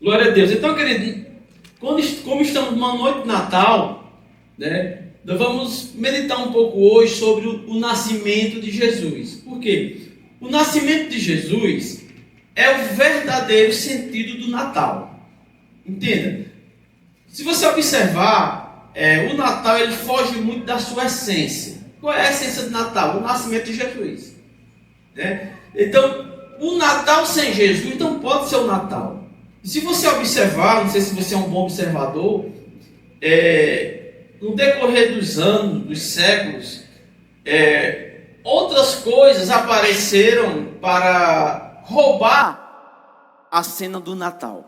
Glória a Deus. Então, querido, como estamos numa noite de Natal, né, nós vamos meditar um pouco hoje sobre o nascimento de Jesus. Por quê? O nascimento de Jesus é o verdadeiro sentido do Natal. Entenda? Se você observar, o Natal ele foge muito da sua essência. Qual é a essência do Natal? O nascimento de Jesus. Né? Então, o Natal sem Jesus não pode ser o Natal. Se você observar, não sei se você é um bom observador, no decorrer dos anos, dos séculos, outras coisas apareceram para roubar a cena do Natal.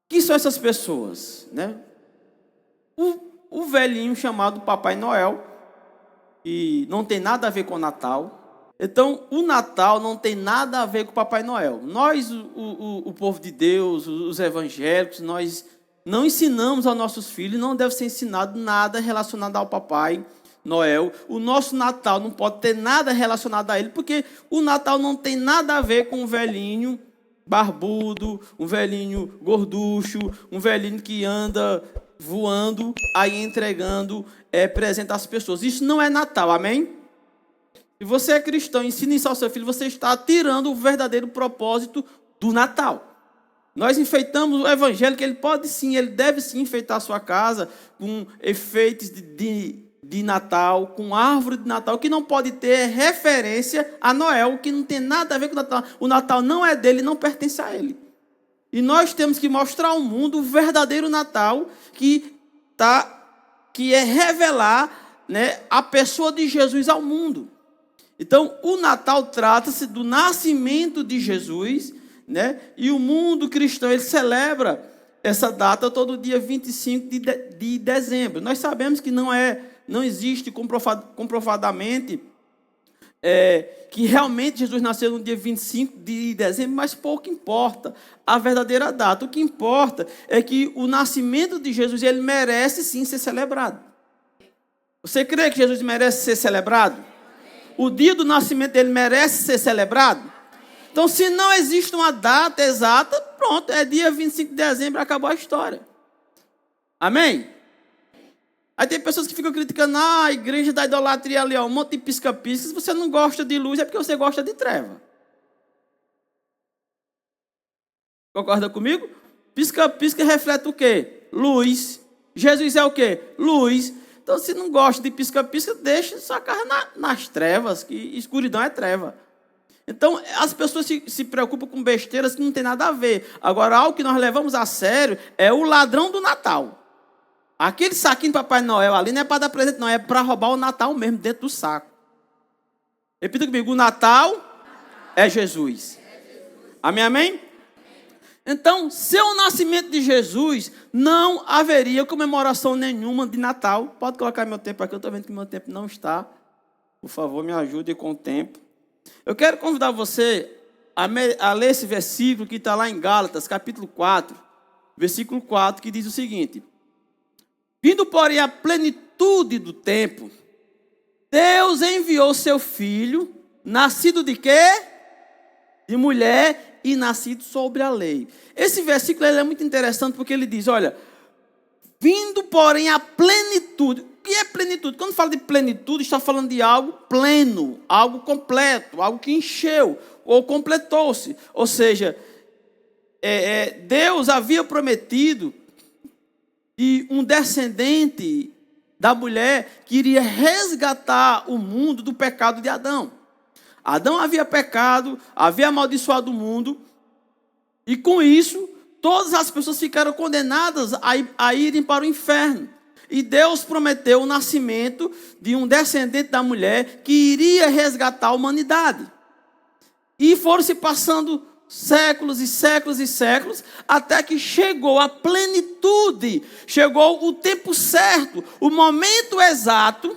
Quem são essas pessoas? Né? O velhinho chamado Papai Noel, que não tem nada a ver com o Natal. Então, o Natal não tem nada a ver com o Papai Noel. Nós, o povo de Deus, os evangélicos, nós não ensinamos aos nossos filhos, não deve ser ensinado nada relacionado ao Papai Noel. O nosso Natal não pode ter nada relacionado a ele, porque o Natal não tem nada a ver com um velhinho barbudo, um velhinho gorducho, um velhinho que anda voando, aí entregando presente às pessoas. Isso não é Natal, amém? Se você é cristão e ensina isso ao seu filho, você está tirando o verdadeiro propósito do Natal. Nós enfeitamos o evangelho, que ele pode sim, ele deve sim enfeitar a sua casa com efeitos de Natal, com árvore de Natal, que não pode ter referência a Noel, que não tem nada a ver com o Natal. O Natal não é dele, não pertence a ele. E nós temos que mostrar ao mundo o verdadeiro Natal, que é revelar, né, a pessoa de Jesus ao mundo. Então, o Natal trata-se do nascimento de Jesus, né? E o mundo cristão ele celebra essa data todo dia 25 de dezembro. Nós sabemos que não existe comprovadamente que realmente Jesus nasceu no dia 25 de dezembro, mas pouco importa a verdadeira data. O que importa é que o nascimento de Jesus ele merece sim ser celebrado. Você crê que Jesus merece ser celebrado? O dia do nascimento dele merece ser celebrado? Então, se não existe uma data exata, pronto, é dia 25 de dezembro, acabou a história. Amém? Aí tem pessoas que ficam criticando, a igreja da idolatria ali, um monte de pisca-pisca. Se você não gosta de luz, é porque você gosta de treva. Concorda comigo? Pisca-pisca reflete o quê? Luz. Jesus é o quê? Luz. Então, se não gosta de pisca-pisca, deixa sua casa nas trevas, que escuridão é treva. Então, as pessoas se preocupam com besteiras que não tem nada a ver. Agora, algo que nós levamos a sério é o ladrão do Natal. Aquele saquinho do Papai Noel ali não é para dar presente, não, é para roubar o Natal mesmo dentro do saco. Repita comigo, o Natal é Jesus. Amém, amém? Então, sem o nascimento de Jesus, não haveria comemoração nenhuma de Natal. Pode colocar meu tempo aqui, eu estou vendo que meu tempo não está. Por favor, me ajude com o tempo. Eu quero convidar você a ler esse versículo que está lá em Gálatas, capítulo 4, versículo 4, que diz o seguinte: vindo, porém, a plenitude do tempo, Deus enviou seu Filho, nascido de quê? De mulher e nascido sobre a lei. Esse versículo é muito interessante porque ele diz, olha, vindo, porém, a plenitude. O que é plenitude? Quando fala de plenitude, está falando de algo pleno, algo completo, algo que encheu ou completou-se. Ou seja, Deus havia prometido que um descendente da mulher que iria resgatar o mundo do pecado de Adão. Adão havia pecado, havia amaldiçoado o mundo, e com isso, todas as pessoas ficaram condenadas a irem para o inferno. E Deus prometeu o nascimento de um descendente da mulher que iria resgatar a humanidade. E foram se passando séculos e séculos e séculos, até que chegou a plenitude, chegou o tempo certo, o momento exato,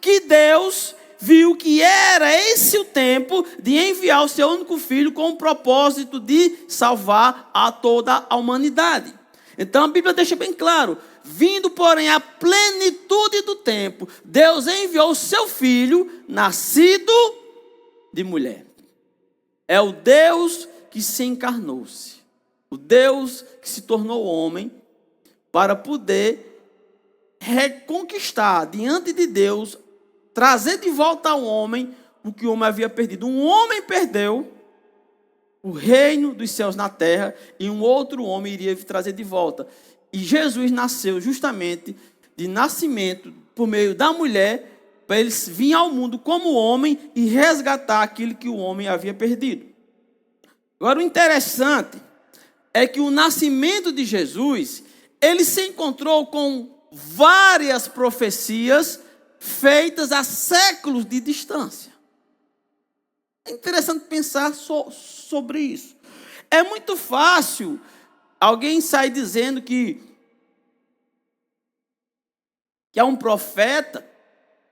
que Deus viu que era esse o tempo de enviar o seu único filho com o propósito de salvar a toda a humanidade. Então a Bíblia deixa bem claro, vindo porém a plenitude do tempo, Deus enviou o seu filho, nascido de mulher. É o Deus que se encarnou-se. O Deus que se tornou homem para poder reconquistar diante de Deus, trazer de volta ao homem o que o homem havia perdido. Um homem perdeu o reino dos céus na terra e um outro homem iria trazer de volta. E Jesus nasceu justamente de nascimento por meio da mulher, para ele vir ao mundo como homem e resgatar aquilo que o homem havia perdido. Agora, o interessante é que o nascimento de Jesus, ele se encontrou com várias profecias feitas há séculos de distância. É interessante pensar sobre isso. É muito fácil alguém sair dizendo que é um profeta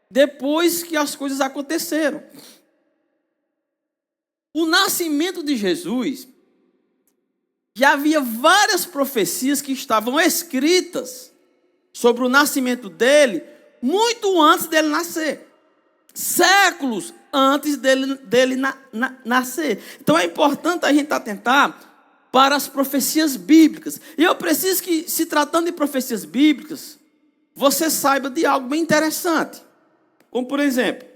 depois que as coisas aconteceram. O nascimento de Jesus, já havia várias profecias que estavam escritas sobre o nascimento dele, muito antes dele nascer. Séculos antes dele nascer. Então é importante a gente atentar para as profecias bíblicas. E eu preciso que, se tratando de profecias bíblicas, você saiba de algo bem interessante. Como, por exemplo,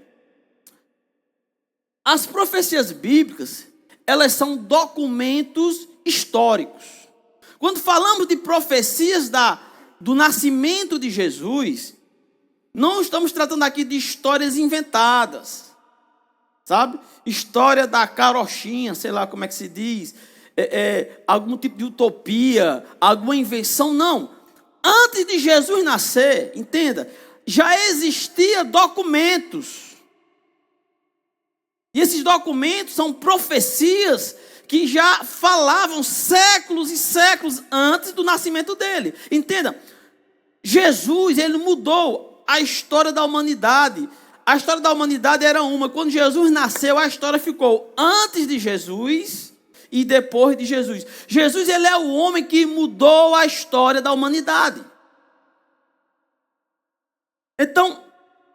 as profecias bíblicas, elas são documentos históricos. Quando falamos de profecias do nascimento de Jesus, não estamos tratando aqui de histórias inventadas, sabe? História da carochinha, sei lá como é que se diz, algum tipo de utopia, alguma invenção, não. Antes de Jesus nascer, entenda, já existia documentos. E esses documentos são profecias que já falavam séculos e séculos antes do nascimento dele. Entenda, Jesus, ele mudou a história da humanidade. A história da humanidade era uma. Quando Jesus nasceu, a história ficou antes de Jesus e depois de Jesus. Jesus, ele é o homem que mudou a história da humanidade. Então,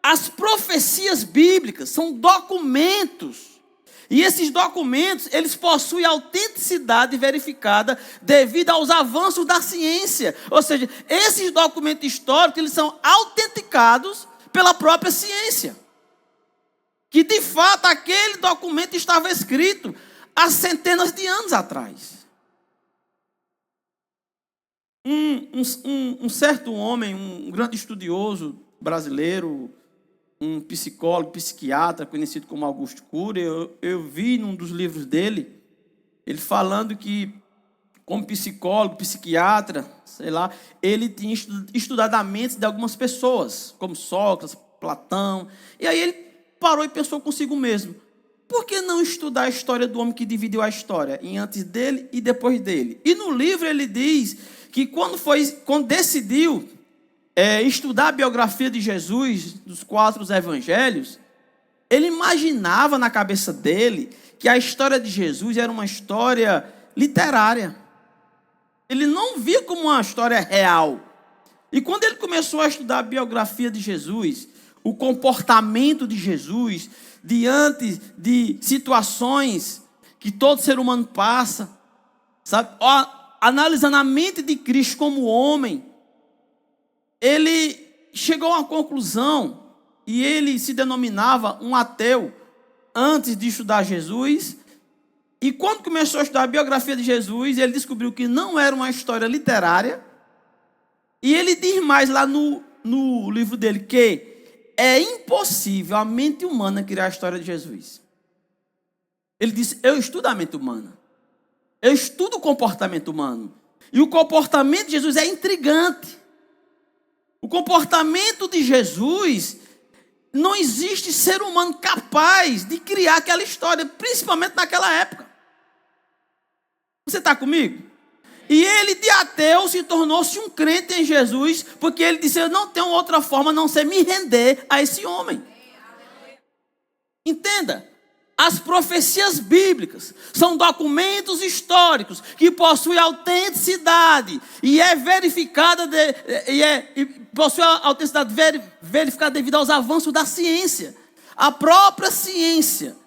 as profecias bíblicas são documentos. E esses documentos, eles possuem autenticidade verificada devido aos avanços da ciência. Ou seja, esses documentos históricos, eles são autenticados pela própria ciência. Que, de fato, aquele documento estava escrito há centenas de anos atrás. Um certo homem, um grande estudioso brasileiro, um psicólogo, psiquiatra, conhecido como Augusto Cury, eu vi num dos livros dele, ele falando que, como psicólogo, psiquiatra, sei lá, ele tinha estudado a mente de algumas pessoas, como Sócrates, Platão, e aí ele parou e pensou consigo mesmo, por que não estudar a história do homem que dividiu a história, em antes dele e depois dele? E no livro ele diz que quando decidiu estudar a biografia de Jesus, dos 4 evangelhos, ele imaginava na cabeça dele que a história de Jesus era uma história literária. Ele não via como uma história real. E quando ele começou a estudar a biografia de Jesus, o comportamento de Jesus, diante de situações que todo ser humano passa, sabe? Analisando a mente de Cristo como homem, ele chegou a uma conclusão, e ele se denominava um ateu antes de estudar Jesus, e quando começou a estudar a biografia de Jesus, ele descobriu que não era uma história literária, e ele diz mais lá no livro dele, que é impossível a mente humana criar a história de Jesus. Ele disse, eu estudo a mente humana, eu estudo o comportamento humano, e o comportamento de Jesus é intrigante. O comportamento de Jesus, não existe ser humano capaz de criar aquela história, principalmente naquela época. Você está comigo? E ele, de ateu, se tornou-se um crente em Jesus, porque ele disse, eu não tenho outra forma a não ser me render a esse homem. Entenda, as profecias bíblicas são documentos históricos que possuem autenticidade e é verificada possui a autenticidade verificada devido aos avanços da ciência. A própria ciência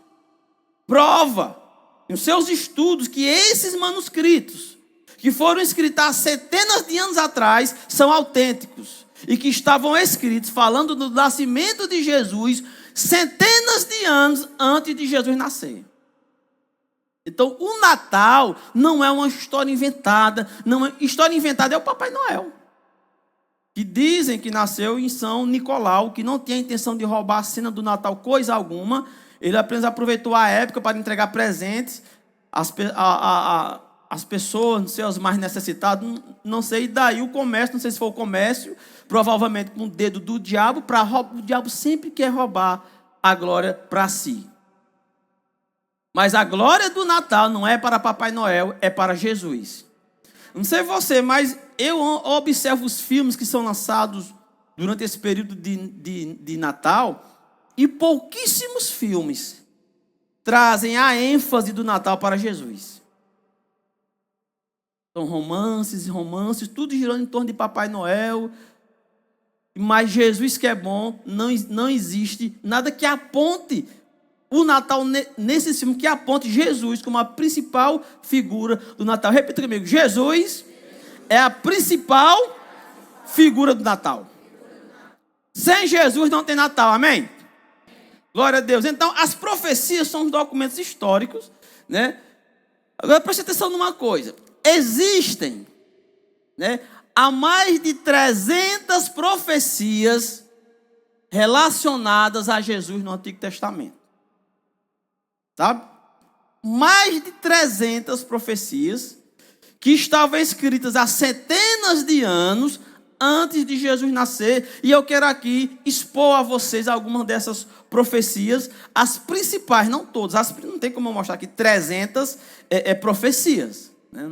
prova, nos seus estudos, que esses manuscritos, que foram escritos há centenas de anos atrás, são autênticos. E que estavam escritos falando do nascimento de Jesus, centenas de anos antes de Jesus nascer. Então, o Natal não é uma história inventada. História inventada é o Papai Noel, que dizem que nasceu em São Nicolau, que não tinha a intenção de roubar a cena do Natal, coisa alguma. Ele apenas aproveitou a época para entregar presentes às pessoas, não sei, aos mais necessitados, não sei. Daí o comércio, não sei se foi o comércio, provavelmente com o dedo do diabo, para roubar. O diabo sempre quer roubar a glória para si. Mas a glória do Natal não é para Papai Noel, é para Jesus. Não sei você, mas eu observo os filmes que são lançados durante esse período de Natal, e pouquíssimos filmes trazem a ênfase do Natal para Jesus. São romances, tudo girando em torno de Papai Noel. Mas Jesus, que é bom, não existe nada que aponte o Natal nesse filme, que aponte Jesus como a principal figura do Natal. Repita comigo: Jesus é a principal figura do Natal. Sem Jesus não tem Natal, amém? Glória a Deus. Então, as profecias são os documentos históricos, né? Agora, preste atenção numa coisa. Existem, né, há mais de 300 profecias relacionadas a Jesus no Antigo Testamento. Sabe? Mais de 300 profecias que estavam escritas há centenas de anos antes de Jesus nascer. E eu quero aqui expor a vocês algumas dessas profecias, as principais, não todas, não tem como eu mostrar aqui 300 profecias, né?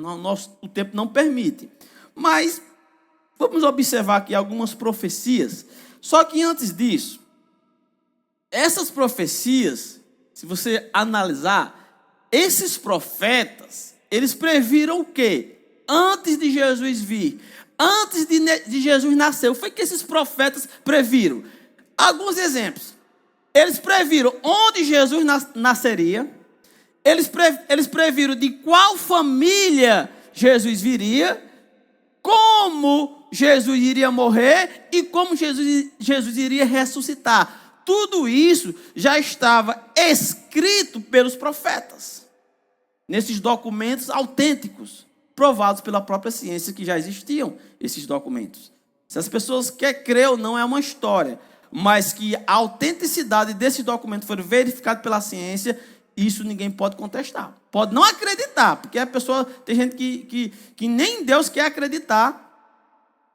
O tempo não permite. Mas vamos observar aqui algumas profecias. Só que antes disso, essas profecias, se você analisar, esses profetas, eles previram o quê? Antes de Jesus vir, antes de Jesus nascer, o que foi que esses profetas previram? Alguns exemplos. Eles previram onde Jesus nasceria, eles previram de qual família Jesus viria, como Jesus iria morrer e como Jesus iria ressuscitar. Tudo isso já estava escrito pelos profetas, nesses documentos autênticos, provados pela própria ciência, que já existiam esses documentos. Se as pessoas querem crer ou não, é uma história, mas que a autenticidade desses documentos foi verificada pela ciência, isso ninguém pode contestar. Pode não acreditar, porque a pessoa, tem gente que nem Deus quer acreditar,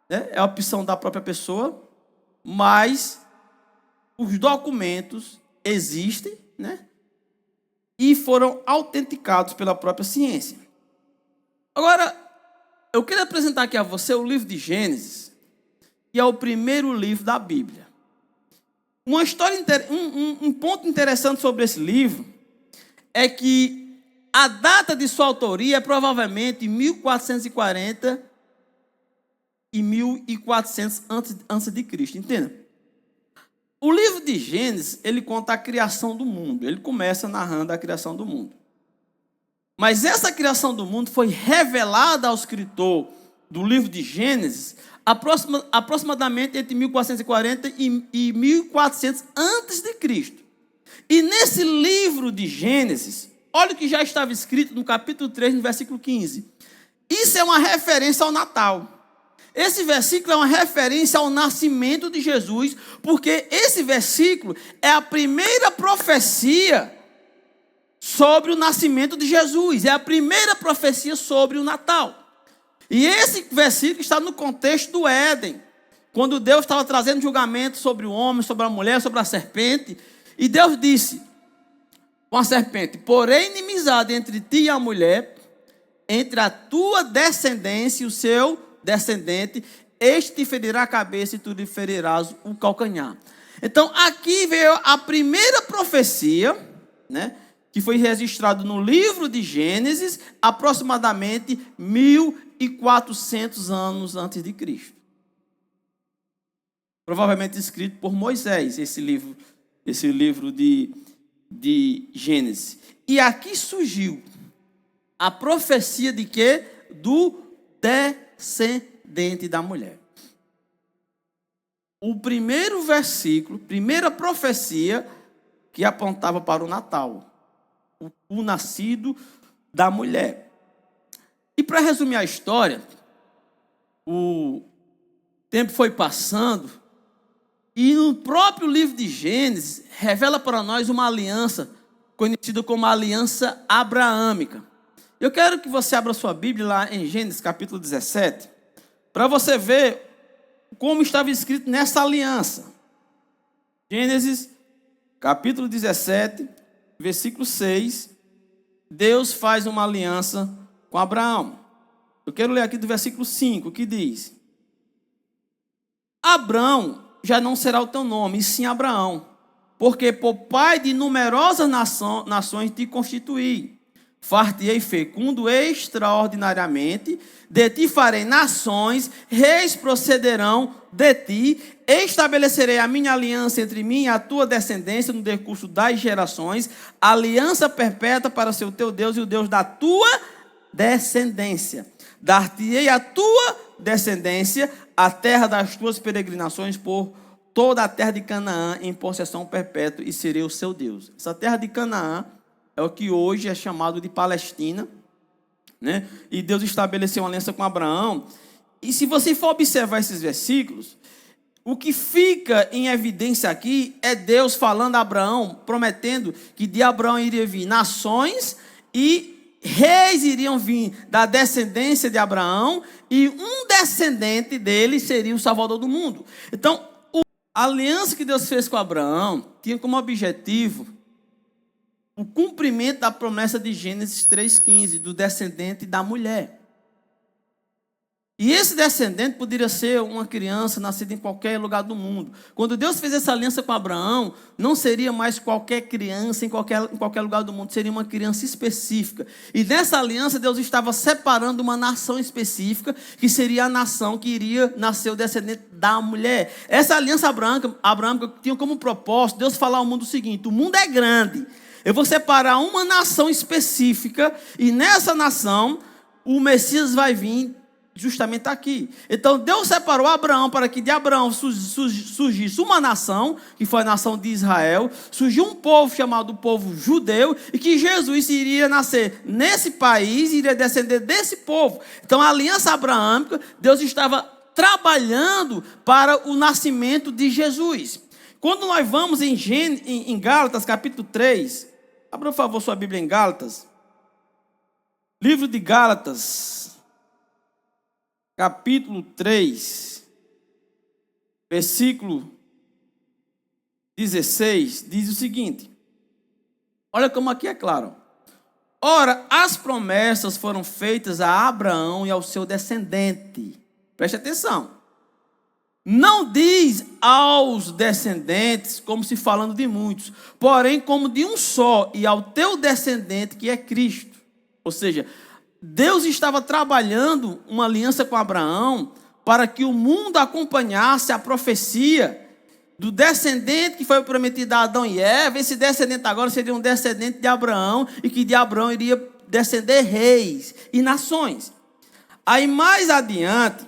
né? É a opção da própria pessoa, mas os documentos existem, né? E foram autenticados pela própria ciência. Agora, eu quero apresentar aqui a você o livro de Gênesis, que é o primeiro livro da Bíblia. Uma história, um ponto interessante sobre esse livro é que a data de sua autoria é provavelmente 1440 e 1400 antes de Cristo, entenda? O livro de Gênesis, ele conta a criação do mundo. Ele começa narrando a criação do mundo. Mas essa criação do mundo foi revelada ao escritor do livro de Gênesis aproximadamente entre 1440 e 1400 antes de Cristo. E nesse livro de Gênesis, olha o que já estava escrito no capítulo 3, no versículo 15. Isso é uma referência ao Natal. Esse versículo é uma referência ao nascimento de Jesus, porque esse versículo é a primeira profecia sobre o nascimento de Jesus. É a primeira profecia sobre o Natal. E esse versículo está no contexto do Éden, quando Deus estava trazendo julgamento sobre o homem, sobre a mulher, sobre a serpente. E Deus disse com a serpente: porém inimizade entre ti e a mulher, entre a tua descendência e o seu descendente, este te ferirá a cabeça e tu lhe ferirás o calcanhar. Então aqui veio a primeira profecia, né, que foi registrado no livro de Gênesis, aproximadamente 1400 anos antes de Cristo. Provavelmente escrito por Moisés, esse livro de Gênesis. E aqui surgiu a profecia de quê? Do descendente da mulher. O primeiro versículo, primeira profecia que apontava para o Natal, o nascido da mulher. E para resumir a história, o tempo foi passando e no próprio livro de Gênesis revela para nós uma aliança conhecida como a aliança abraâmica. Eu quero que você abra sua Bíblia lá em Gênesis capítulo 17, para você ver como estava escrito nessa aliança. Gênesis capítulo 17, versículo 6, Deus faz uma aliança com Abraão. Eu quero ler aqui do versículo 5, que diz: Abrão já não será o teu nome, e sim Abraão, porque por pai de numerosas nações te constituí. Far-te-ei fecundo extraordinariamente, de ti farei nações, reis procederão de ti, estabelecerei a minha aliança entre mim e a tua descendência no decurso das gerações, aliança perpétua para ser o teu Deus e o Deus da tua descendência. Dar-te-ei a tua descendência a terra das tuas peregrinações por toda a terra de Canaã em possessão perpétua e serei o seu Deus. Essa terra de Canaã é o que hoje é chamado de Palestina, né? E Deus estabeleceu uma aliança com Abraão. E se você for observar esses versículos, o que fica em evidência aqui é Deus falando a Abraão, prometendo que de Abraão iria vir nações e reis iriam vir da descendência de Abraão, e um descendente dele seria o Salvador do mundo. Então, a aliança que Deus fez com Abraão tinha como objetivo o cumprimento da promessa de Gênesis 3,15, do descendente da mulher. E esse descendente poderia ser uma criança nascida em qualquer lugar do mundo. Quando Deus fez essa aliança com Abraão, não seria mais qualquer criança em qualquer lugar do mundo, seria uma criança específica. E nessa aliança Deus estava separando uma nação específica, que seria a nação que iria nascer o descendente da mulher. Essa aliança abraâmica tinha como propósito Deus falar ao mundo o seguinte: o mundo é grande, eu vou separar uma nação específica, e nessa nação o Messias vai vir justamente aqui. Então Deus separou Abraão para que de Abraão surgisse uma nação, que foi a nação de Israel, surgiu um povo chamado povo judeu, e que Jesus iria nascer nesse país, iria descender desse povo. Então a aliança abraâmica, Deus estava trabalhando para o nascimento de Jesus. Quando nós vamos em Gálatas capítulo 3, abra por favor sua Bíblia em Gálatas, livro de Gálatas, capítulo 3, versículo 16, diz o seguinte: olha como aqui é claro. Ora, as promessas foram feitas a Abraão e ao seu descendente. Preste atenção. Não diz aos descendentes, como se falando de muitos, porém como de um só, e ao teu descendente, que é Cristo. Ou seja, Deus estava trabalhando uma aliança com Abraão para que o mundo acompanhasse a profecia do descendente que foi prometido a Adão e Eva. Esse descendente agora seria um descendente de Abraão, e que de Abraão iria descender reis e nações. Aí mais adiante,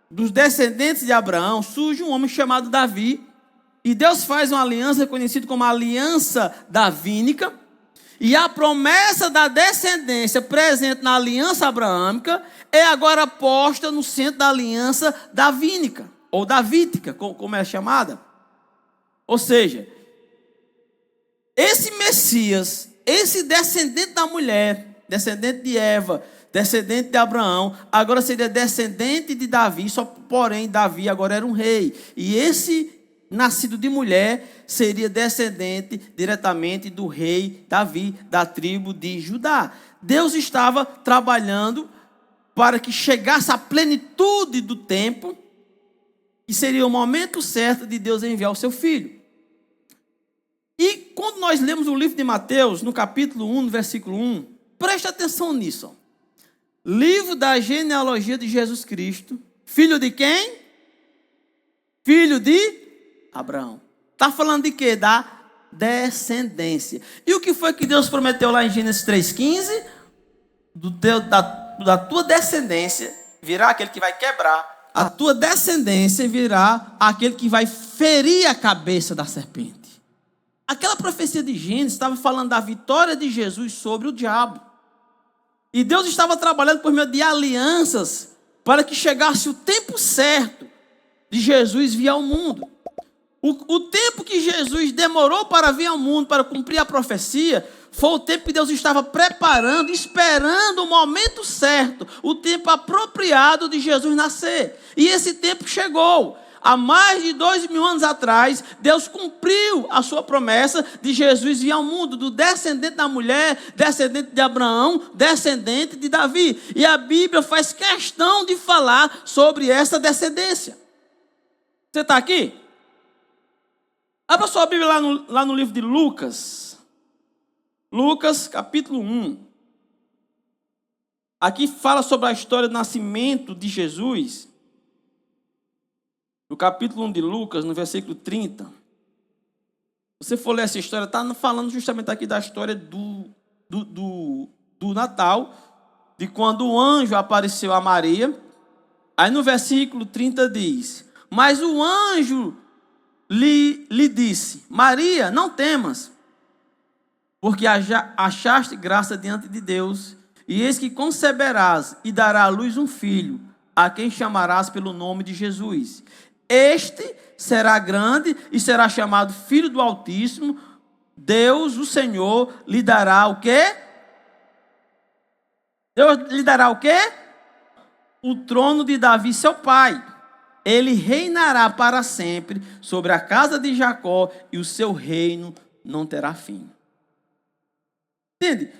dos descendentes de Abraão, surge um homem chamado Davi, e Deus faz uma aliança conhecida como a aliança davínica, e a promessa da descendência presente na aliança abraâmica é agora posta no centro da aliança davínica, ou davídica, como é chamada. Ou seja, esse Messias, esse descendente da mulher, descendente de Eva, descendente de Abraão, agora seria descendente de Davi, só porém Davi agora era um rei. E esse nascido de mulher seria descendente diretamente do rei Davi, da tribo de Judá. Deus estava trabalhando para que chegasse a plenitude do tempo, e seria o momento certo de Deus enviar o seu filho. E quando nós lemos o livro de Mateus, no capítulo 1, no versículo 1, preste atenção nisso. Livro da genealogia de Jesus Cristo. Filho de quem? Filho de Abraão. Está falando de quê? Da descendência. E o que foi que Deus prometeu lá em Gênesis 3,15? Da tua descendência virá aquele que vai quebrar. A tua descendência virá aquele que vai ferir a cabeça da serpente. Aquela profecia de Gênesis estava falando da vitória de Jesus sobre o diabo. E Deus estava trabalhando por meio de alianças para que chegasse o tempo certo de Jesus vir ao mundo. O tempo que Jesus demorou para vir ao mundo, para cumprir a profecia, foi o tempo que Deus estava preparando, esperando o momento certo, o tempo apropriado de Jesus nascer. E esse tempo chegou. Há mais de 2000 anos atrás, Deus cumpriu a sua promessa de Jesus vir ao mundo, do descendente da mulher, descendente de Abraão, descendente de Davi. E a Bíblia faz questão de falar sobre essa descendência. Você está aqui? Abra sua Bíblia lá no livro de Lucas. Lucas, capítulo 1. Aqui fala sobre a história do nascimento de Jesus. No capítulo 1 de Lucas, no versículo 30. Se você for ler essa história, está falando justamente aqui da história do Natal, de quando o anjo apareceu a Maria. Aí no versículo 30 diz: mas o anjo lhe disse: Maria, não temas, porque achaste graça diante de Deus, e eis que conceberás e dará à luz um filho, a quem chamarás pelo nome de Jesus. Este será grande e será chamado Filho do Altíssimo. Deus, o Senhor, lhe dará o quê? Deus lhe dará o quê? O trono de Davi, seu pai. Ele reinará para sempre sobre a casa de Jacó, e o seu reino não terá fim. Entende?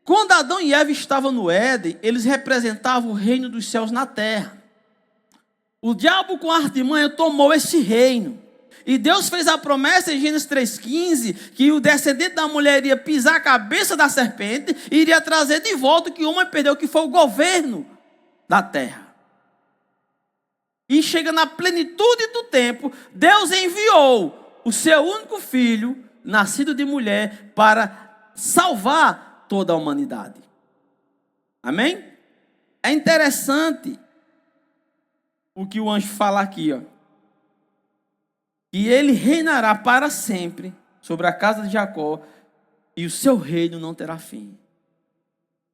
Quando Adão e Eva estavam no Éden, eles representavam o reino dos céus na terra. O diabo, com artimanha, tomou esse reino. E Deus fez a promessa em Gênesis 3,15, que o descendente da mulher iria pisar a cabeça da serpente e iria trazer de volta o que o homem perdeu, que foi o governo da terra. E chega na plenitude do tempo, Deus enviou o seu único filho, nascido de mulher, para salvar toda a humanidade. Amém? É interessante o que o anjo fala aqui, ó. E ele reinará para sempre sobre a casa de Jacó, e o seu reino não terá fim.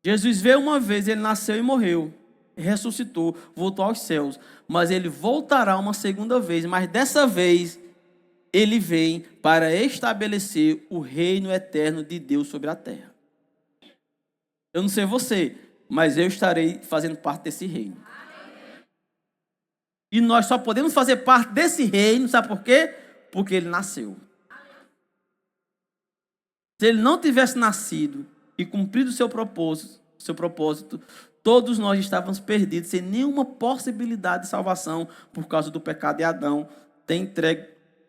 Jesus veio uma vez, ele nasceu e morreu, ressuscitou, voltou aos céus, mas ele voltará uma segunda vez, mas dessa vez ele vem para estabelecer o reino eterno de Deus sobre a terra. Eu não sei você, mas eu estarei fazendo parte desse reino. E nós só podemos fazer parte desse reino, sabe por quê? Porque ele nasceu. Se ele não tivesse nascido e cumprido o seu propósito, todos nós estávamos perdidos, sem nenhuma possibilidade de salvação, por causa do pecado de Adão, ter entregue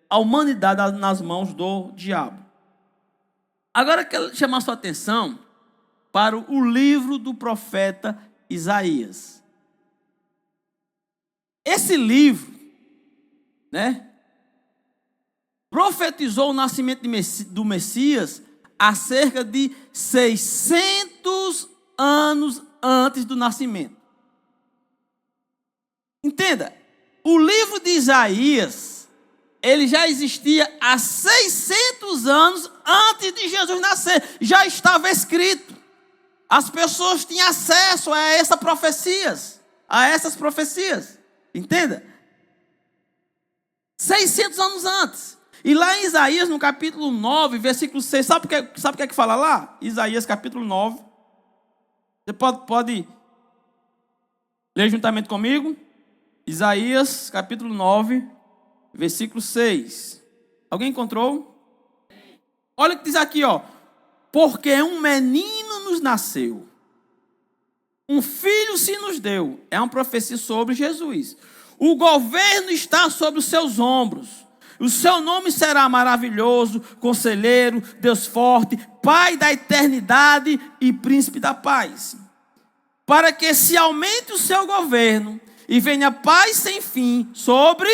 a humanidade nas mãos do diabo. Agora eu quero chamar sua atenção para o livro do profeta Isaías. Esse livro, profetizou o nascimento do Messias há cerca de 600 anos antes do nascimento. Entenda, o livro de Isaías, ele já existia há 600 anos antes de Jesus nascer, já estava escrito. As pessoas tinham acesso a essas profecias. Entenda? 600 anos antes. E lá em Isaías, no capítulo 9, versículo 6, sabe o que é que fala lá? Isaías, capítulo 9. Você pode ler juntamente comigo? Isaías, capítulo 9, versículo 6. Alguém encontrou? Olha o que diz aqui, ó. Porque um menino nos nasceu, um filho se nos deu. É uma profecia sobre Jesus. O governo está sobre os seus ombros. O seu nome será maravilhoso, conselheiro, Deus forte, Pai da eternidade e príncipe da paz. Para que se aumente o seu governo e venha paz sem fim sobre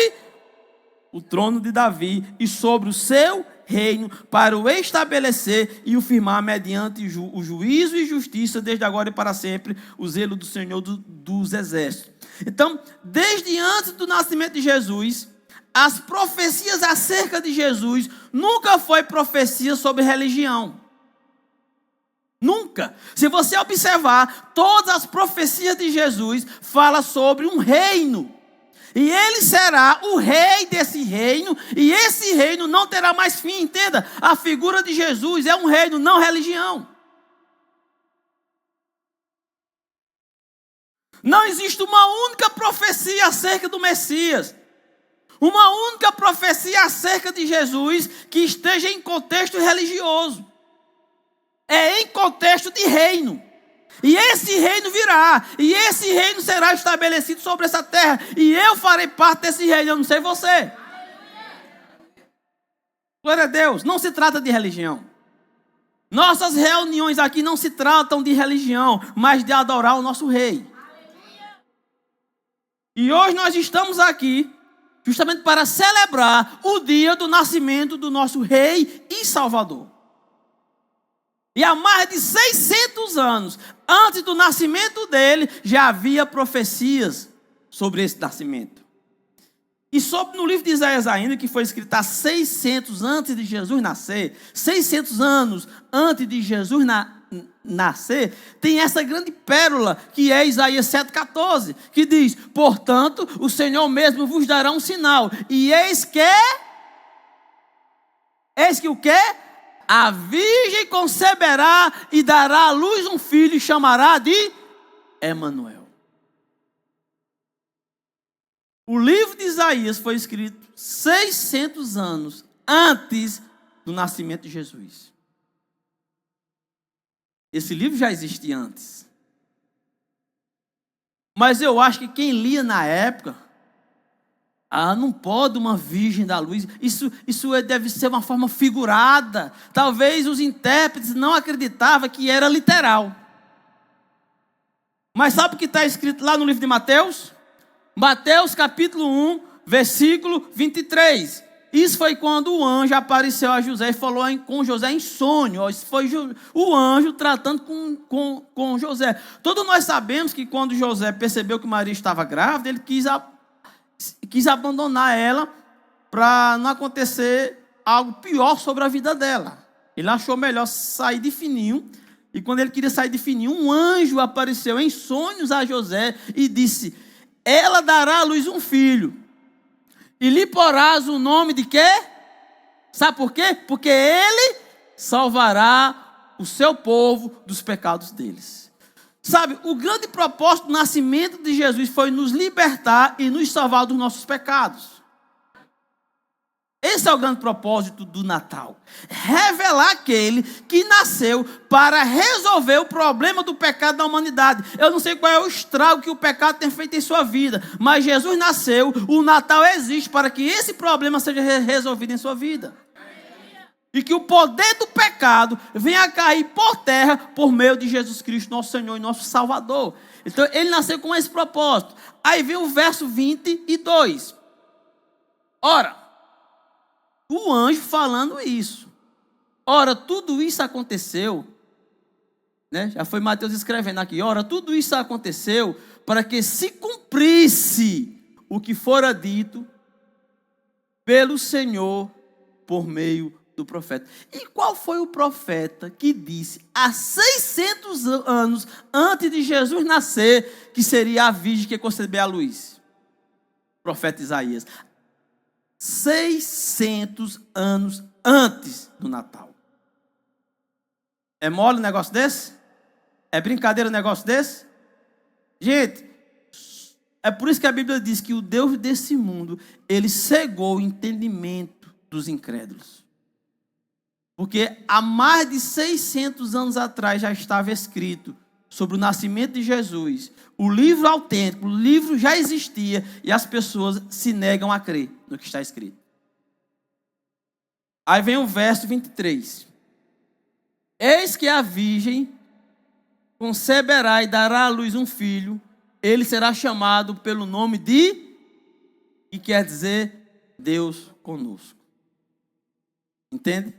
o trono de Davi e sobre o seu reino, para o estabelecer e o firmar mediante o juízo e justiça, desde agora e para sempre, o zelo do Senhor dos exércitos. Então, desde antes do nascimento de Jesus, as profecias acerca de Jesus nunca foi profecia sobre religião. Nunca. Se você observar, todas as profecias de Jesus falam sobre um reino. E ele será o rei desse reino, e esse reino não terá mais fim, entenda? A figura de Jesus é um reino, não religião. Não existe uma única profecia acerca do Messias, uma única profecia acerca de Jesus que esteja em contexto religioso. É em contexto de reino. E esse reino virá, e esse reino será estabelecido sobre essa terra, e eu farei parte desse reino, eu não sei você. Glória a Deus, não se trata de religião. Nossas reuniões aqui não se tratam de religião, mas de adorar o nosso rei. E hoje nós estamos aqui justamente para celebrar o dia do nascimento do nosso rei e salvador. E há mais de 600 anos, antes do nascimento dele, já havia profecias sobre esse nascimento. E sobre no livro de Isaías ainda, que foi escrito há 600 antes de Jesus nascer, 600 anos antes de Jesus nascer, tem essa grande pérola, que é Isaías 7,14, que diz: portanto, o Senhor mesmo vos dará um sinal, e eis que o quê? A virgem conceberá e dará à luz um filho e chamará de Emanuel. O livro de Isaías foi escrito 600 anos antes do nascimento de Jesus. Esse livro já existia antes. Mas eu acho que quem lia na época, não pode uma virgem dar luz. Isso deve ser uma forma figurada. Talvez os intérpretes não acreditavam que era literal. Mas sabe o que está escrito lá no livro de Mateus? Mateus capítulo 1, versículo 23. Isso foi quando o anjo apareceu a José e falou com José em sonho. Isso foi o anjo tratando com José. Todos nós sabemos que quando José percebeu que Maria estava grávida, ele quis abandonar ela para não acontecer algo pior sobre a vida dela. Ele achou melhor sair de fininho. E quando ele queria sair de fininho, um anjo apareceu em sonhos a José e disse: ela dará à luz um filho, e lhe porás o nome de quê? Sabe por quê? Porque ele salvará o seu povo dos pecados deles. Sabe, o grande propósito do nascimento de Jesus foi nos libertar e nos salvar dos nossos pecados. Esse é o grande propósito do Natal. Revelar aquele que nasceu para resolver o problema do pecado da humanidade. Eu não sei qual é o estrago que o pecado tem feito em sua vida, mas Jesus nasceu, o Natal existe para que esse problema seja resolvido em sua vida. E que o poder do pecado venha a cair por terra por meio de Jesus Cristo, nosso Senhor e nosso Salvador. Então ele nasceu com esse propósito. Aí vem o verso 22. Ora, o anjo falando isso. Ora, tudo isso aconteceu, né? Já foi Mateus escrevendo aqui. Ora, tudo isso aconteceu para que se cumprisse o que fora dito pelo Senhor por meio do profeta. E qual foi o profeta que disse há 600 anos antes de Jesus nascer que seria a virgem que concebeu a luz? O profeta Isaías. 600 anos antes do Natal. É mole um negócio desse? É brincadeira um negócio desse? Gente, é por isso que a Bíblia diz que o Deus desse mundo, ele cegou o entendimento dos incrédulos. Porque há mais de 600 anos atrás já estava escrito sobre o nascimento de Jesus. O livro autêntico, o livro já existia e as pessoas se negam a crer no que está escrito. Aí vem o verso 23. Eis que a virgem conceberá e dará à luz um filho, ele será chamado pelo nome de, que quer dizer Deus conosco. Entende?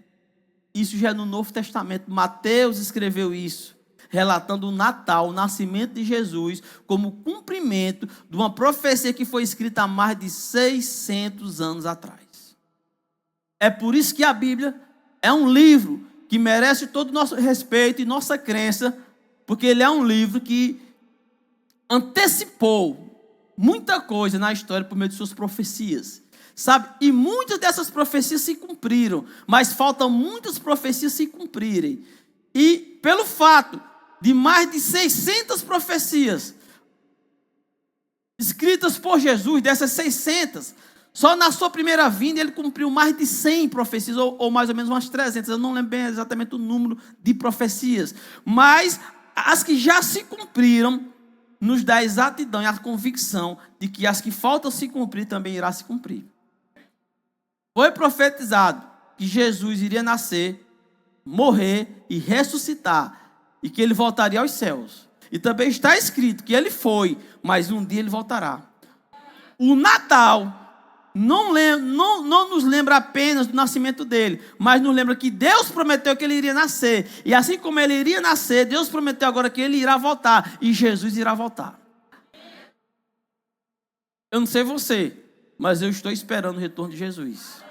Isso já é no Novo Testamento. Mateus escreveu isso, relatando o Natal, o nascimento de Jesus, como cumprimento de uma profecia que foi escrita há mais de 600 anos atrás. É por isso que a Bíblia é um livro que merece todo o nosso respeito e nossa crença, porque ele é um livro que antecipou muita coisa na história por meio de suas profecias. Sabe? E muitas dessas profecias se cumpriram, mas faltam muitas profecias se cumprirem. E pelo fato de mais de 600 profecias escritas por Jesus, dessas 600, só na sua primeira vinda ele cumpriu mais de 100 profecias, ou mais ou menos umas 300, eu não lembro bem exatamente o número de profecias, mas as que já se cumpriram nos dá a exatidão e a convicção de que as que faltam se cumprir também irá se cumprir. Foi profetizado que Jesus iria nascer, morrer e ressuscitar, e que ele voltaria aos céus. E também está escrito que ele foi, mas um dia ele voltará. O Natal não nos lembra apenas do nascimento dele, mas nos lembra que Deus prometeu que ele iria nascer. E assim como ele iria nascer, Deus prometeu agora que ele irá voltar. E Jesus irá voltar. Eu não sei você, mas eu estou esperando o retorno de Jesus.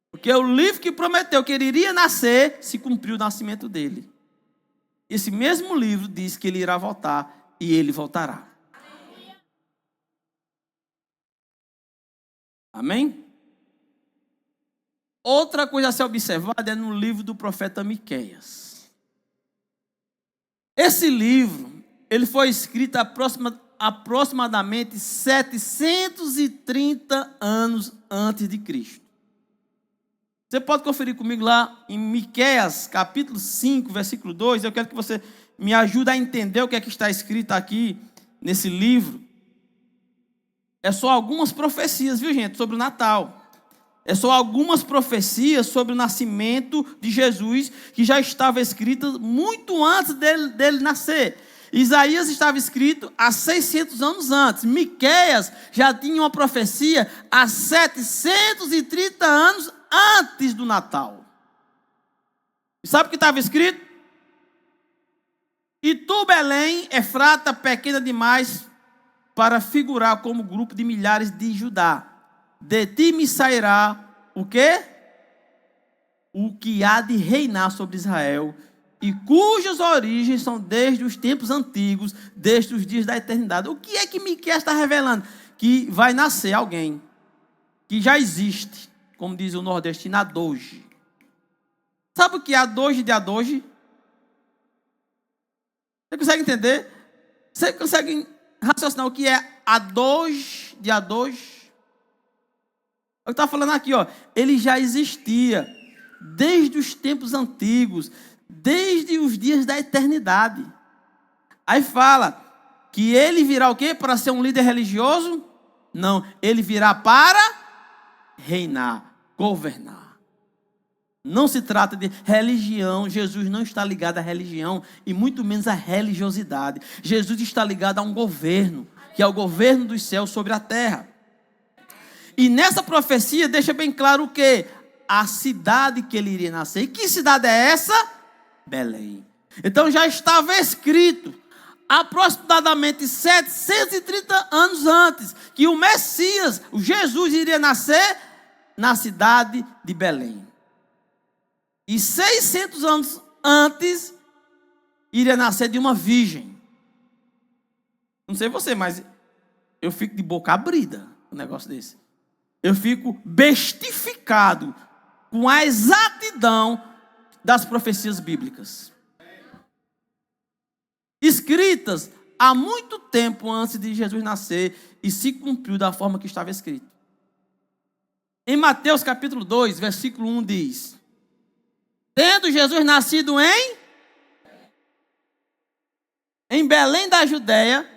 Porque o livro que prometeu que ele iria nascer, se cumpriu o nascimento dele. Esse mesmo livro diz que ele irá voltar e ele voltará. Amém? Outra coisa a ser observada é no livro do profeta Miqueias. Esse livro, ele foi escrito aproximadamente 730 anos antes de Cristo. Você pode conferir comigo lá em Miqueias, capítulo 5, versículo 2. Eu quero que você me ajude a entender o que é que está escrito aqui nesse livro. É só algumas profecias, viu, gente, sobre o Natal. É só algumas profecias sobre o nascimento de Jesus, que já estava escritas muito antes dele nascer. Isaías estava escrito há 600 anos antes. Miqueias já tinha uma profecia há 730 anos antes do Natal. E sabe o que estava escrito? E tu, Belém, Efrata, pequena demais para figurar como grupo de milhares de Judá. De ti me sairá o quê? O que há de reinar sobre Israel, e cujas origens são desde os tempos antigos, desde os dias da eternidade. O que é que Miqueias está revelando? Que vai nascer alguém que já existe, como diz o nordestino, Adoge. Sabe o que é Adoge de Adoge? Você consegue entender? Você consegue raciocinar o que é Adoge de Adoge? Eu estava falando aqui, ó, ele já existia desde os tempos antigos, desde os dias da eternidade. Aí fala que ele virá o quê? Para ser um líder religioso? Não, ele virá para reinar, governar. Não se trata de religião. Jesus não está ligado à religião e muito menos à religiosidade. Jesus está ligado a um governo, que é o governo dos céus sobre a terra. E nessa profecia deixa bem claro o quê? A cidade que ele iria nascer. E que cidade é essa? Belém. Então já estava escrito, aproximadamente 730 anos antes, que o Messias, o Jesus, iria nascer na cidade de Belém. E 600 anos antes, iria nascer de uma virgem. Não sei você, mas eu fico de boca abrida com um negócio desse. Eu fico bestificado com a exatidão das profecias bíblicas, escritas há muito tempo antes de Jesus nascer, e se cumpriu da forma que estava escrito. Em Mateus capítulo 2, versículo 1 diz: tendo Jesus nascido em Belém da Judéia,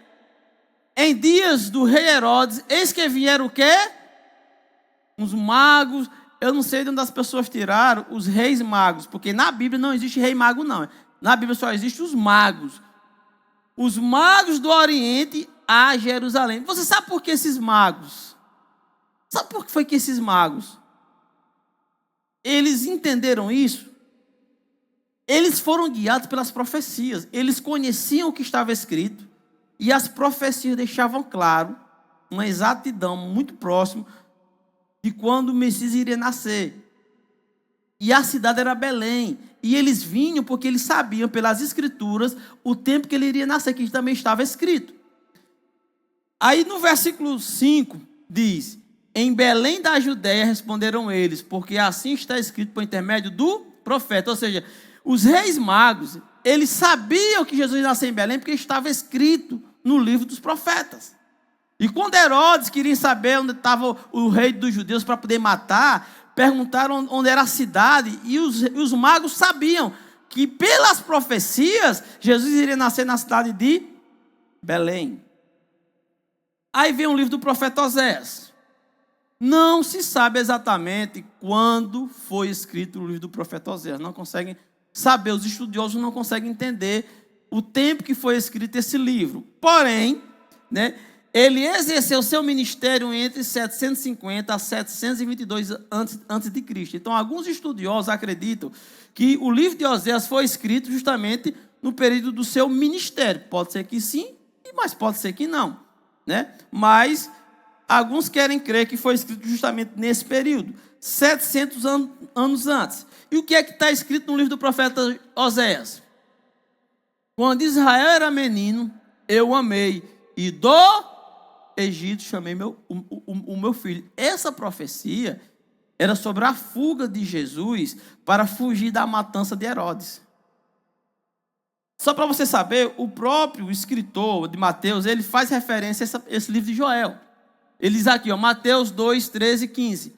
em dias do rei Herodes, eis que vieram o quê? Uns magos. Eu não sei de onde as pessoas tiraram os reis magos, porque na Bíblia não existe rei mago, não. Na Bíblia só existem os magos. Os magos do Oriente a Jerusalém. Você sabe por que esses magos? Sabe por que foi que esses magos eles entenderam isso, eles foram guiados pelas profecias. Eles conheciam o que estava escrito e as profecias deixavam claro uma exatidão muito próxima de quando o Messias iria nascer. E a cidade era Belém. E eles vinham porque eles sabiam pelas escrituras o tempo que ele iria nascer, que também estava escrito. Aí no versículo 5 diz: em Belém da Judéia responderam eles, porque assim está escrito por intermédio do profeta. Ou seja, os reis magos, eles sabiam que Jesus ia nascer em Belém porque estava escrito no livro dos profetas. E quando Herodes queria saber onde estava o rei dos judeus para poder matar, perguntaram onde era a cidade, e os magos sabiam que pelas profecias Jesus iria nascer na cidade de Belém. Aí vem o livro do profeta Oséias. Não se sabe exatamente quando foi escrito o livro do profeta Oséias. Não conseguem saber, os estudiosos não conseguem entender o tempo que foi escrito esse livro. Porém, ele exerceu seu ministério entre 750 a 722 antes de Cristo. Então, alguns estudiosos acreditam que o livro de Oséias foi escrito justamente no período do seu ministério. Pode ser que sim, mas pode ser que não. Mas alguns querem crer que foi escrito justamente nesse período, 700 anos antes. E o que é que está escrito no livro do profeta Oséias? Quando Israel era menino, eu amei, e do Egito chamei o meu filho. Essa profecia era sobre a fuga de Jesus para fugir da matança de Herodes. Só para você saber, o próprio escritor de Mateus, ele faz referência a esse livro de Joel. Ele diz aqui, Mateus 2, 13 e 15.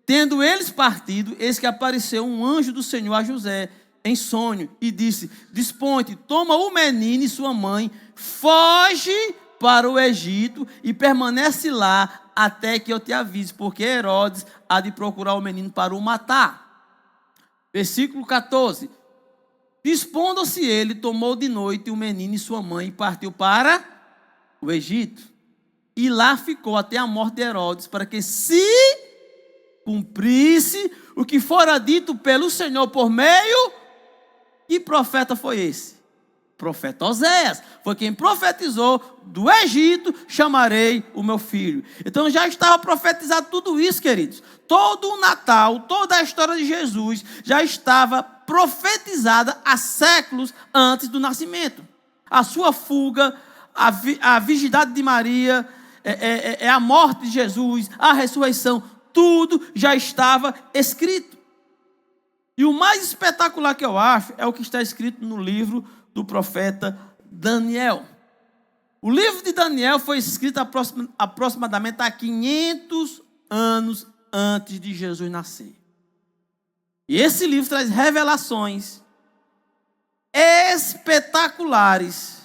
Tendo eles partido, eis que apareceu um anjo do Senhor a José, em sonho, e disse: dispõe-te, toma o menino e sua mãe, foge para o Egito e permanece lá até que eu te avise, porque Herodes há de procurar o menino para o matar. Versículo 14. Dispondo-se ele, tomou de noite o menino e sua mãe e partiu para o Egito. E lá ficou até a morte de Herodes, para que se cumprisse o que fora dito pelo Senhor por meio. Que profeta foi esse? Profeta Oséias. Foi quem profetizou: do Egito chamarei o meu filho. Então já estava profetizado tudo isso, queridos. Todo o Natal, toda a história de Jesus já estava profetizada há séculos antes do nascimento. A sua fuga, a virgindade de Maria, a morte de Jesus, a ressurreição, tudo já estava escrito. E o mais espetacular que eu acho é o que está escrito no livro do profeta Daniel. O livro de Daniel foi escrito aproximadamente há 500 anos antes de Jesus nascer. E esse livro traz revelações espetaculares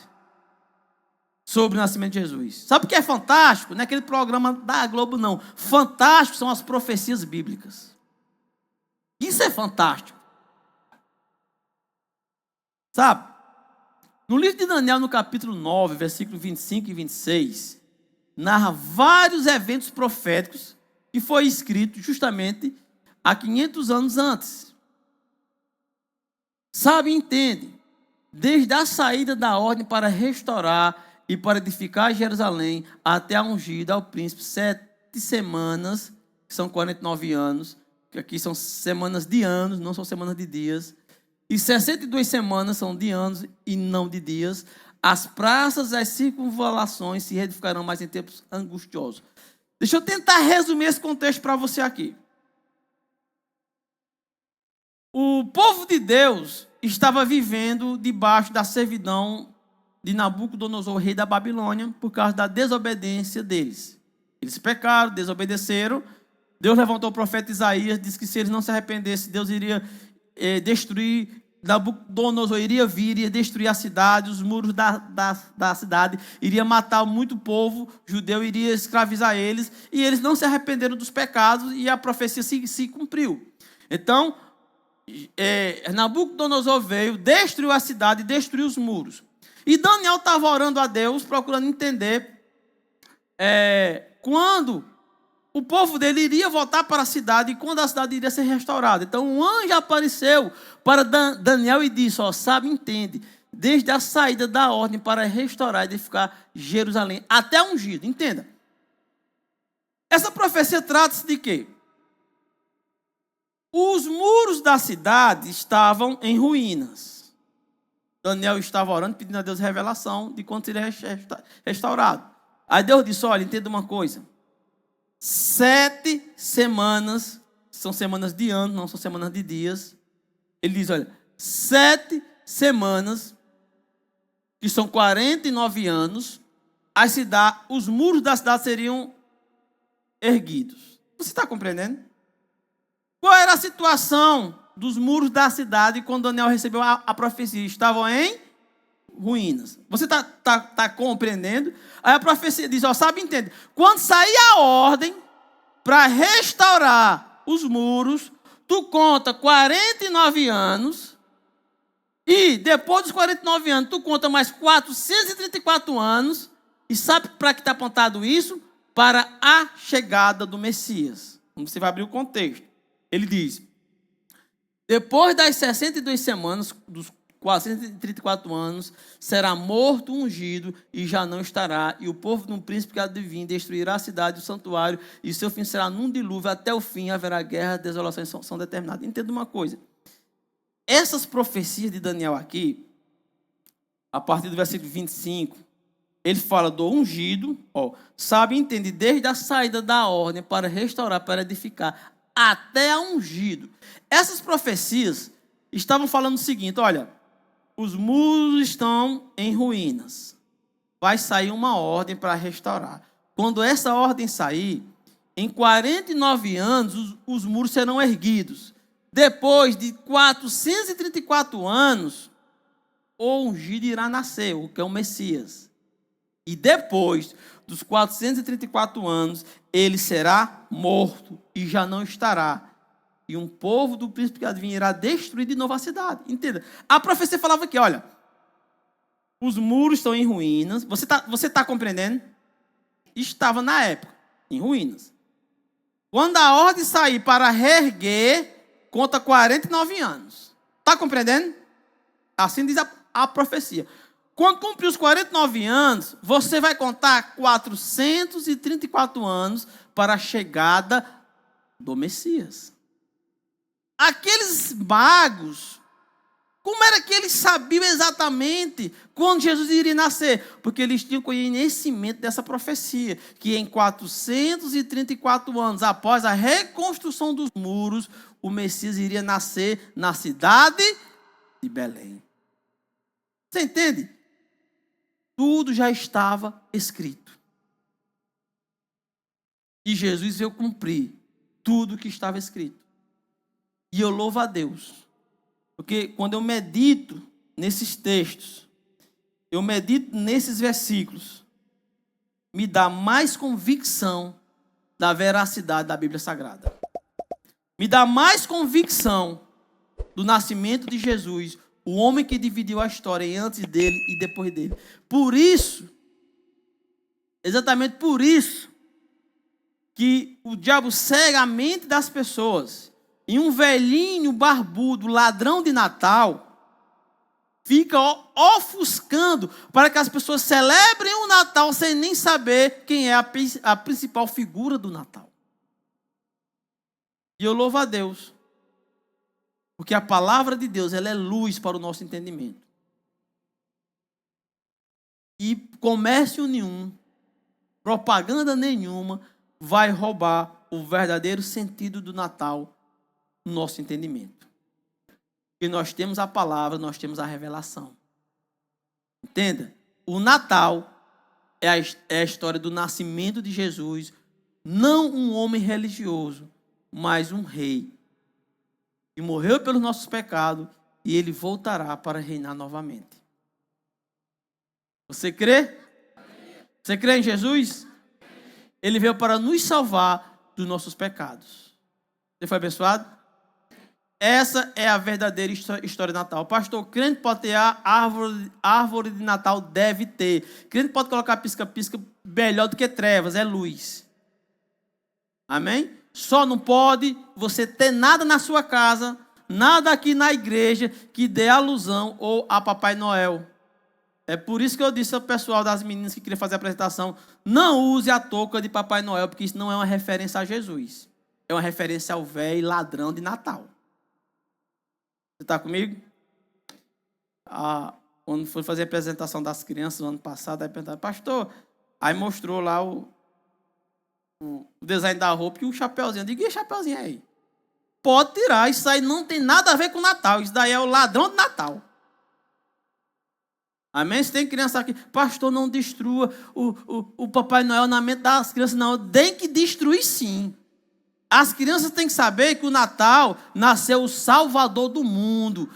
sobre o nascimento de Jesus. Sabe o que é fantástico? Não é aquele programa da Globo, não. Fantástico são as profecias bíblicas. Isso é fantástico. Sabe? No livro de Daniel, no capítulo 9, versículos 25 e 26, narra vários eventos proféticos que foi escrito justamente há 500 anos antes. Sabe, entende? Desde a saída da ordem para restaurar e para edificar Jerusalém, até a ungida ao príncipe, 7 semanas, que são 49 anos, que aqui são semanas de anos, não são semanas de dias, e 62 semanas são de anos e não de dias. As praças e as circunvalações se reedificarão mais em tempos angustiosos. Deixa eu tentar resumir esse contexto para você aqui. O povo de Deus estava vivendo debaixo da servidão de Nabucodonosor, rei da Babilônia, por causa da desobediência deles. Eles pecaram, desobedeceram. Deus levantou o profeta Isaías, disse que se eles não se arrependessem, Deus iria destruir, Nabucodonosor iria vir, iria destruir a cidade, os muros da cidade, iria matar muito povo judeu, iria escravizar eles, e eles não se arrependeram dos pecados, e a profecia se cumpriu. Então, Nabucodonosor veio, destruiu a cidade, destruiu os muros. E Daniel estava orando a Deus, procurando entender quando o povo dele iria voltar para a cidade e quando a cidade iria ser restaurada. Então um anjo apareceu para Daniel e disse, sabe, entende, desde a saída da ordem para restaurar e edificar Jerusalém até ungido. Entenda. Essa profecia trata-se de quê? Os muros da cidade estavam em ruínas. Daniel estava orando, pedindo a Deus revelação de quando seria restaurado. Aí Deus disse, olha, entenda uma coisa. 7 semanas, são semanas de anos, não são semanas de dias. Ele diz, olha, 7 semanas, que são 49 anos, os muros da cidade seriam erguidos. Você está compreendendo? Qual era a situação dos muros da cidade quando Daniel recebeu a profecia? Estavam em ruínas. Você está compreendendo? Aí a profecia diz, sabe, entende? Quando sair a ordem para restaurar os muros, tu conta 49 anos e depois dos 49 anos, tu conta mais 434 anos e sabe para que está apontado isso? Para a chegada do Messias. Você vai abrir o contexto. Ele diz, depois das 62 semanas, dos 434 anos, será morto o ungido e já não estará. E o povo de um príncipe que há de vir destruirá a cidade e o santuário, e seu fim será num dilúvio. Até o fim haverá guerra, desolações são determinadas. Entenda uma coisa. Essas profecias de Daniel aqui, a partir do versículo 25, ele fala do ungido, sabe, entende, desde a saída da ordem para restaurar, para edificar, até a ungido. Essas profecias estavam falando o seguinte, olha, os muros estão em ruínas. Vai sair uma ordem para restaurar. Quando essa ordem sair, em 49 anos, os muros serão erguidos. Depois de 434 anos, o ungido irá nascer, o que é o Messias. E depois dos 434 anos, ele será morto e já não estará. E um povo do príncipe que há de vir irá destruir de novo a cidade. Entenda? A profecia falava aqui, olha, os muros estão em ruínas. Você tá compreendendo? Estava na época, em ruínas. Quando a ordem sair para reerguer, conta 49 anos. Está compreendendo? Assim diz a profecia. Quando cumprir os 49 anos, você vai contar 434 anos para a chegada do Messias. Aqueles magos, como era que eles sabiam exatamente quando Jesus iria nascer? Porque eles tinham conhecimento dessa profecia, que em 434 anos, após a reconstrução dos muros, o Messias iria nascer na cidade de Belém. Você entende? Tudo já estava escrito. E Jesus veio cumprir tudo que estava escrito. E eu louvo a Deus. Porque quando eu medito nesses textos, eu medito nesses versículos, me dá mais convicção da veracidade da Bíblia Sagrada. Me dá mais convicção do nascimento de Jesus, o homem que dividiu a história antes dele e depois dele. Por isso, exatamente por isso, que o diabo cega a mente das pessoas. E um velhinho barbudo, ladrão de Natal, fica ofuscando para que as pessoas celebrem o Natal sem nem saber quem é a principal figura do Natal. E eu louvo a Deus. Porque a palavra de Deus, ela é luz para o nosso entendimento. E comércio nenhum, propaganda nenhuma, vai roubar o verdadeiro sentido do Natal no nosso entendimento. E nós temos a palavra, nós temos a revelação. Entenda? O Natal é a história do nascimento de Jesus, não um homem religioso, mas um rei. E morreu pelos nossos pecados, e ele voltará para reinar novamente. Você crê? Você crê em Jesus? Ele veio para nos salvar dos nossos pecados. Você foi abençoado? Essa é a verdadeira história de Natal. Pastor, crente pode ter árvore de Natal? Deve ter. Crente pode colocar pisca-pisca melhor do que trevas, é luz. Amém? Só não pode você ter nada na sua casa, nada aqui na igreja que dê alusão ou a Papai Noel. É por isso que eu disse ao pessoal das meninas que queria fazer a apresentação, não use a touca de Papai Noel, porque isso não é uma referência a Jesus. É uma referência ao velho ladrão de Natal. Você está comigo? Quando foi fazer a apresentação das crianças no ano passado, aí perguntaram, pastor, aí mostrou lá o design da roupa e o chapeuzinho. Eu digo, e o chapeuzinho aí? Pode tirar, isso aí não tem nada a ver com Natal, isso daí é o ladrão de Natal. Amém? Se tem criança aqui, pastor, não destrua o Papai Noel na mente das crianças, não. Tem que destruir sim. As crianças têm que saber que o Natal nasceu o Salvador do mundo.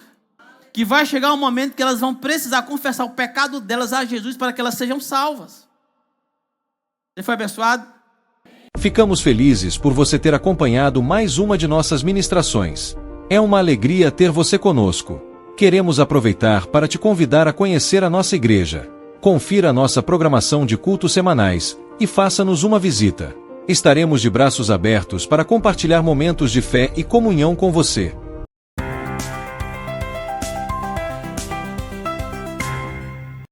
Que vai chegar um momento que elas vão precisar confessar o pecado delas a Jesus para que elas sejam salvas. Você foi abençoado? Ficamos felizes por você ter acompanhado mais uma de nossas ministrações. É uma alegria ter você conosco. Queremos aproveitar para te convidar a conhecer a nossa igreja. Confira a nossa programação de cultos semanais e faça-nos uma visita. Estaremos de braços abertos para compartilhar momentos de fé e comunhão com você.